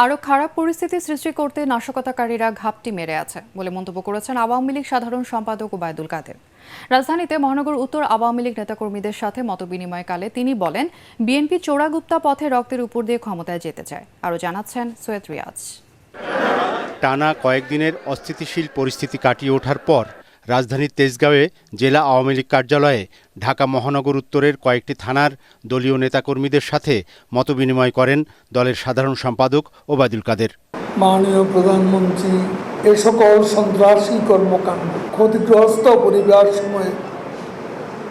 আরও খারাপ পরিস্থিতি সৃষ্টি করতে নাশকতাকারীরা ঘাপটি মেরে আছে বলে মন্তব্য করেছেন আওয়ামী লীগ সাধারণ সম্পাদক ওবায়দুল কাদের। রাজধানীতে মহানগর উত্তর আওয়ামী লীগ নেতাকর্মীদের সাথে মতবিনিময়কালে তিনি বলেন, বিএনপি চোরাগুপ্তা পথে রক্তের উপর দিয়ে ক্ষমতায় যেতে চায়। আরও জানাচ্ছেন সৈয়দ রিয়াজ। টানা কয়েকদিনের অস্থিতিশীল পরিস্থিতি কাটিয়ে ওঠার পর রাজধানীর তেজগাঁওয়ে জেলা আওয়ামী লীগ কার্যালয়ে ঢাকা মহানগর উত্তরের কয়েকটি থানার দলীয় নেতাকর্মীদের সাথে মতবিনিময় করেন দলের সাধারণ সম্পাদক ওবায়দুল কাদের। মাননীয় প্রধানমন্ত্রী এ সকল সন্ত্রাসী কর্মকাণ্ড ক্ষতিগ্রস্ত পরিবার সময়ে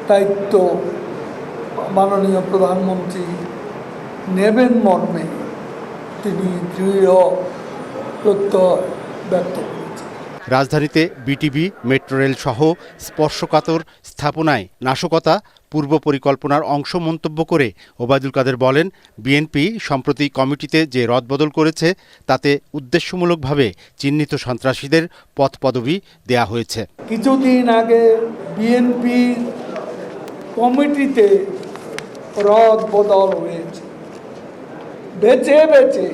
দায়িত্ব মাননীয় প্রধানমন্ত্রী নেবেন মর্মে তিনি দৃঢ় প্রত্যয় ব্যক্ত করেছেন। রাজধানীতে বিটিভি, মেট্রো রেল সহ স্পর্শকাতর স্থাপনায় নাশকতা পূর্ব পরিকল্পনার অংশ মন্তব্য করে ওবায়দুল কাদের বলেন, বিএনপি সম্প্রতি কমিটিতে যে রদবদল করেছে তাতে উদ্দেশ্যমূলকভাবে চিহ্নিত সন্ত্রাসীদের পদ পদবি দেয়া হয়েছে। কিছুদিন আগে বিএনপি কমিটিতে রদবদল হয়েছে, বেছে বেছে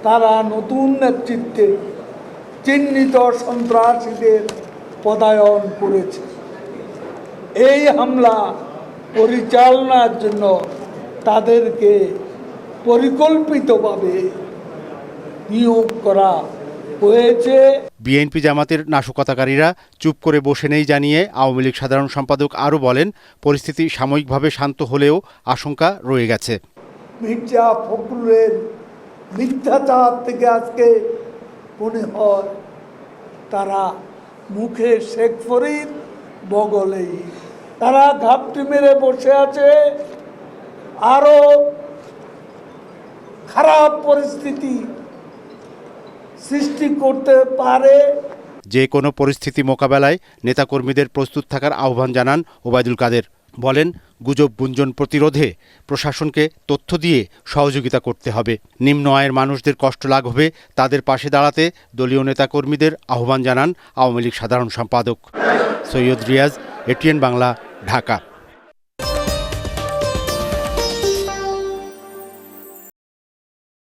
তারা নতুন নেতৃত্বে চিহ্নিত সন্ত্রাসীদের পদায়ন করেছে। এই হামলা পরিচালনার জন্য তাদেরকে পরিকল্পিতভাবে নিয়োগ করা হয়েছে। বিএনপি জামাতের নাশকতাকারীরা চুপ করে বসে নেই জানিয়ে আওয়ামী লীগ সাধারণ সম্পাদক আরও বলেন, পরিস্থিতি সাময়িকভাবে শান্ত হলেও আশঙ্কা রয়ে গেছে। মির্জা ফখরুলের মিথ্যাচার থেকে আজকে মনে হয় তারা মুখে শেখ ফরিদ বগলেই তারা ঘাপটি মেরে বসে আছে। আরো খারাপ পরিস্থিতি সৃষ্টি করতে পারে। যে কোনো পরিস্থিতি মোকাবেলায় নেতাকর্মীদের প্রস্তুত থাকার আহ্বান জানান ওবায়দুল কাদের। বলেন, গুজব গুঞ্জন প্রতিরোধে প্রশাসনকে তথ্য দিয়ে সহযোগিতা করতে হবে। নিম্ন আয়ের মানুষদের কষ্ট লাঘবে তাদের পাশে দাঁড়াতে দলীয় নেতাকর্মীদের আহ্বান জানান আওয়ামী লীগ সাধারণ সম্পাদক। সৈয়দ রিয়াজ, এটিএন বাংলা, ঢাকা।